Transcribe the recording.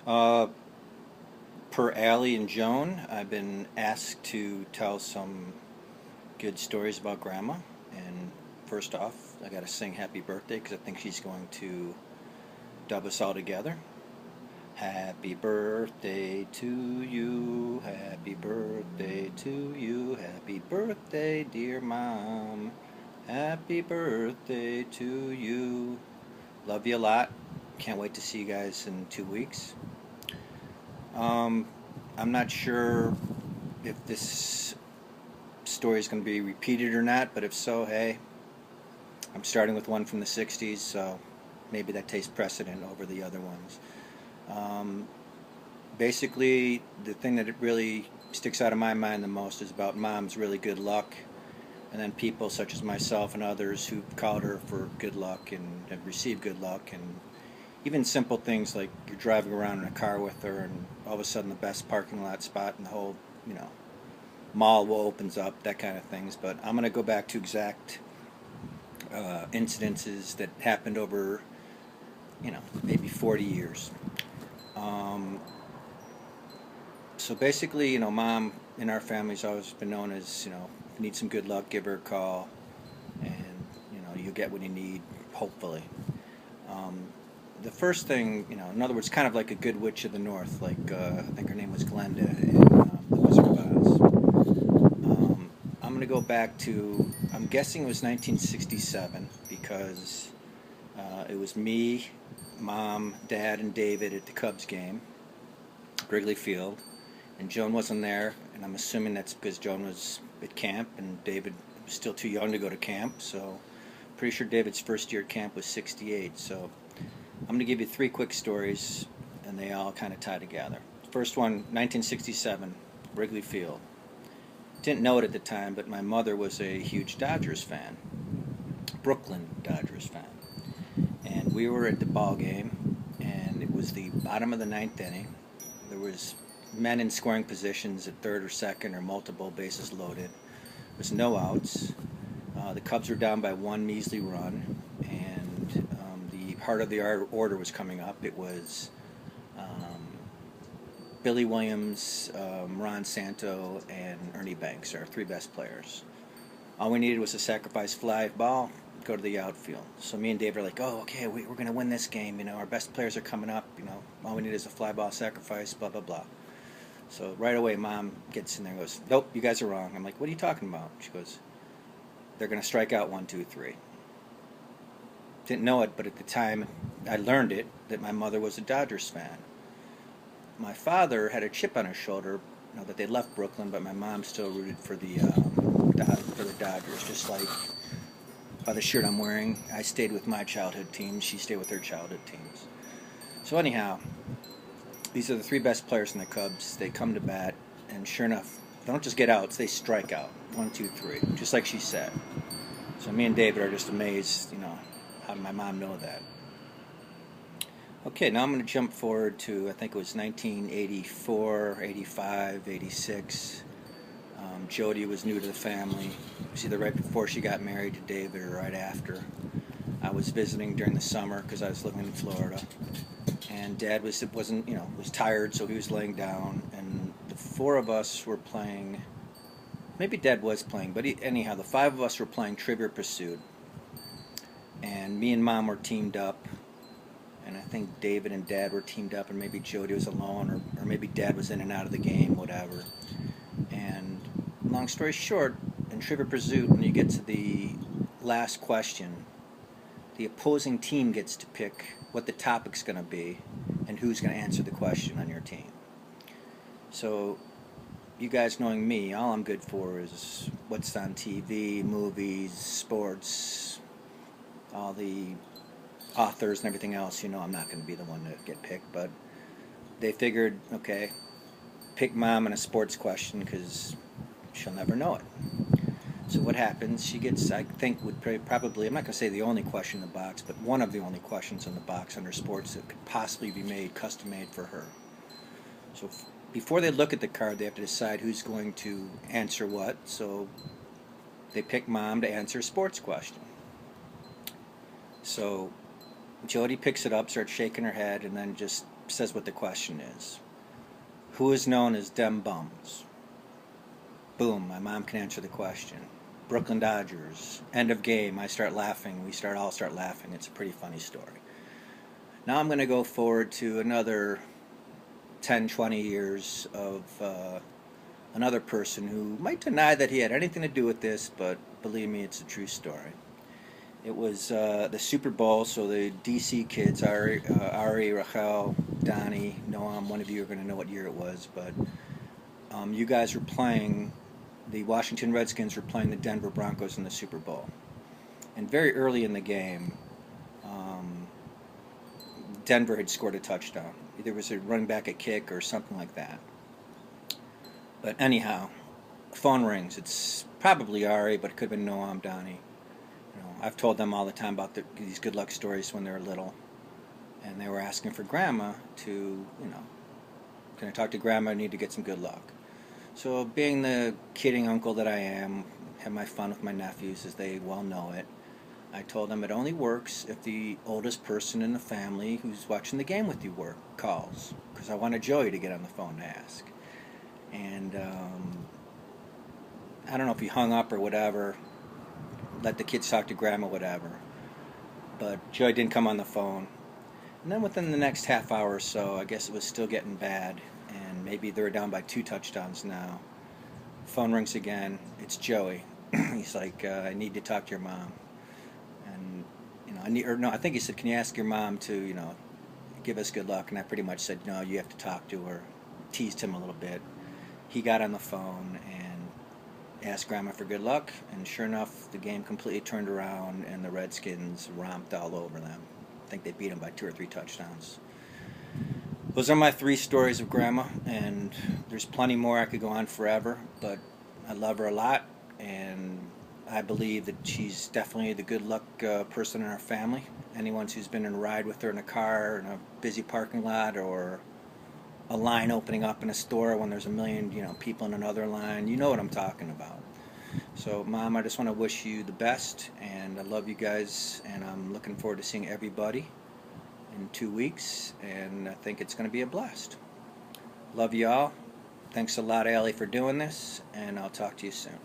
Uh, per Allie and Joan, I've been asked to tell some good stories about Grandma. And first off, I got to sing Happy Birthday because I think she's going to dub us all together. Happy birthday to you. Happy birthday to you. Happy birthday, dear Mom. Happy birthday to you. Love you a lot. Can't wait to see you guys in 2 weeks. Um, I'm not sure if this story is going to be repeated or not, but if so, hey, I'm starting with one from the 60s, so maybe that takes precedent over the other ones. Um, Basically, the thing that it really sticks out of my mind the most is about Mom's really good luck, and then people such as myself and others who've called her for good luck and have received good luck, and even simple things like you're driving around in a car with her, and all of a sudden the best parking lot spot in the whole, you know, mall will opens up, that kind of things. But I'm going to go back to exact incidences that happened over, maybe 40 years. Um, so basically, Mom in our family's always been known as, if you need some good luck, give her a call, and you'll get what you need, hopefully. Um, the first thing, in other words, kind of like a good witch of the north, like I think her name was Glenda in The Wizard of Oz. I'm going to go back to, I'm guessing it was 1967 because it was me, Mom, Dad, and David at the Cubs game, Wrigley Field, and Joan wasn't there, and I'm assuming that's because Joan was at camp and David was still too young to go to camp, so pretty sure David's first year at camp was 68, so I'm going to give you three quick stories, and they all kind of tie together. First one, 1967, Wrigley Field. Didn't know it at the time, but my mother was a huge Dodgers fan, Brooklyn Dodgers fan. And we were at the ball game, and it was the bottom of the ninth inning. There was men in scoring positions at third or second or multiple bases loaded. There was no outs. The Cubs were down by one measly run, and the heart of the order was coming up. It was Billy Williams, Ron Santo, and Ernie Banks, our three best players. All we needed was a sacrifice fly ball, go to the outfield. So me and Dave are like, oh, okay, we're going to win this game. Our best players are coming up. All we need is a fly ball sacrifice, blah, blah, blah. So right away, Mom gets in there and goes, nope, you guys are wrong. I'm like, what are you talking about? She goes, they're going to strike out 1, 2, 3. Didn't know it, but at the time, I learned it, that my mother was a Dodgers fan. My father had a chip on his shoulder, that they left Brooklyn, but my mom still rooted for the Dodgers, just like by the shirt I'm wearing. I stayed with my childhood teams. She stayed with her childhood teams. So anyhow, these are the three best players in the Cubs. They come to bat, and sure enough, they don't just get outs, they strike out. 1, 2, 3, just like she said. So me and David are just amazed, how did my mom know that? Okay, now I'm going to jump forward to, I think it was 1984, 85, 86. Jody was new to the family. It was either right before she got married to David or right after. I was visiting during the summer because I was living in Florida, and Dad was tired, so he was laying down, and the four of us were playing. Maybe Dad was playing, but anyhow, the five of us were playing Trivial Pursuit, and me and Mom were teamed up, and I think David and Dad were teamed up, and maybe Jody was alone, or maybe Dad was in and out of the game, whatever. And long story short, in Trivial Pursuit, when you get to the last question, the opposing team gets to pick what the topic's going to be and who's going to answer the question on your team. So, you guys knowing me, all I'm good for is what's on TV, movies, sports, all the authors and everything else. I'm not going to be the one to get picked, but they figured, okay, pick Mom on a sports question because she'll never know it. So what happens? She gets, I think, would probably, I'm not going to say the only question in the box, but one of the only questions in the box under sports that could possibly be made, custom made for her. So before they look at the card, they have to decide who's going to answer what. So they pick Mom to answer a sports question. So Jody picks it up, starts shaking her head, and then just says what the question is. Who is known as Dem Bums? Boom, my mom can answer the question. Brooklyn Dodgers, end of game, I start laughing, we all start laughing. It's a pretty funny story. Now I'm going to go forward to another 10, 20 years of another person who might deny that he had anything to do with this, but believe me, it's a true story. It was the Super Bowl, so the DC kids, Ari, Rachel, Donnie, Noam, one of you are going to know what year it was, but you guys were playing, the Washington Redskins were playing the Denver Broncos in the Super Bowl. And very early in the game, Denver had scored a touchdown. Either it was a running back a kick or something like that. But anyhow, phone rings. It's probably Ari, but it could have been Noam, Donnie. I've told them all the time about these good luck stories when they were little. And they were asking for Grandma to, can I talk to Grandma? I need to get some good luck. So being the kidding uncle that I am, have my fun with my nephews as they well know it, I told them it only works if the oldest person in the family who's watching the game with you calls, because I wanted Joey to get on the phone to ask. And I don't know if he hung up or whatever, let the kids talk to Grandma, whatever. But Joey didn't come on the phone. And then within the next half hour or so, I guess it was still getting bad, and maybe they were down by 2 touchdowns now. Phone rings again. It's Joey. He's like, I need to talk to your mom. And I think he said, can you ask your mom to, give us good luck? And I pretty much said, no, you have to talk to her. Teased him a little bit. He got on the phone and asked Grandma for good luck, and sure enough, the game completely turned around, and the Redskins romped all over them. I think they beat them by 2 or 3 touchdowns. Those are my 3 stories of Grandma, and there's plenty more. I could go on forever, but I love her a lot, and I believe that she's definitely the good luck person in our family. Anyone who's been in a ride with her in a car, in a busy parking lot, or a line opening up in a store when there's a million people in another line, you know what I'm talking about. So, Mom, I just want to wish you the best, and I love you guys, and I'm looking forward to seeing everybody in 2 weeks, and I think it's going to be a blast. Love you all. Thanks a lot, Allie, for doing this, and I'll talk to you soon.